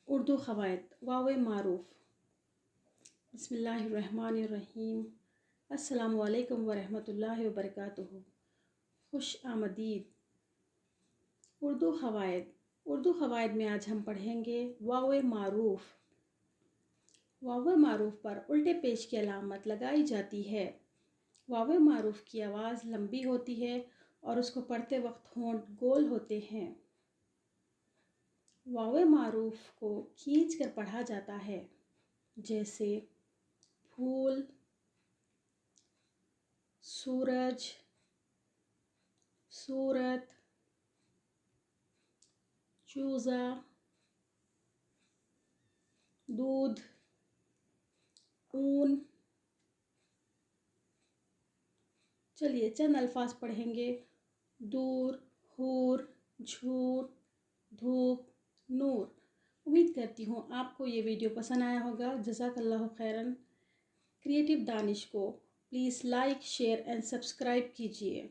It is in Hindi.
उर्दू क़वाइद वाव मारूफ़। बिस्मिल्लाहिर्रहमानिर्रहीम। अस्सलामु अलैकुम वरहमतुल्लाहि वबरकातुहू। खुश आमदीद। उर्दू क़वाइद में आज हम पढ़ेंगे वाव मारूफ़। वाव मारूफ़ पर उल्टे पेश की अलामत लगाई जाती है। वाव मारूफ़ की आवाज़ लंबी होती है और उसको पढ़ते वक्त होंठ गोल होते हैं। वाव मारूफ़ को खींच कर पढ़ा जाता है, जैसे फूल, सूरज, सूरत, चूज़ा, दूध, ऊन। चलिए चंद अल्फाज पढ़ेंगे। दूर, हूर, झूठ, धूप, नूर। उम्मीद करती हूँ आपको ये वीडियो पसंद आया होगा। जज़ाकल्लाहु खैरन। क्रिएटिव दानिश को please like, share and subscribe कीजिए।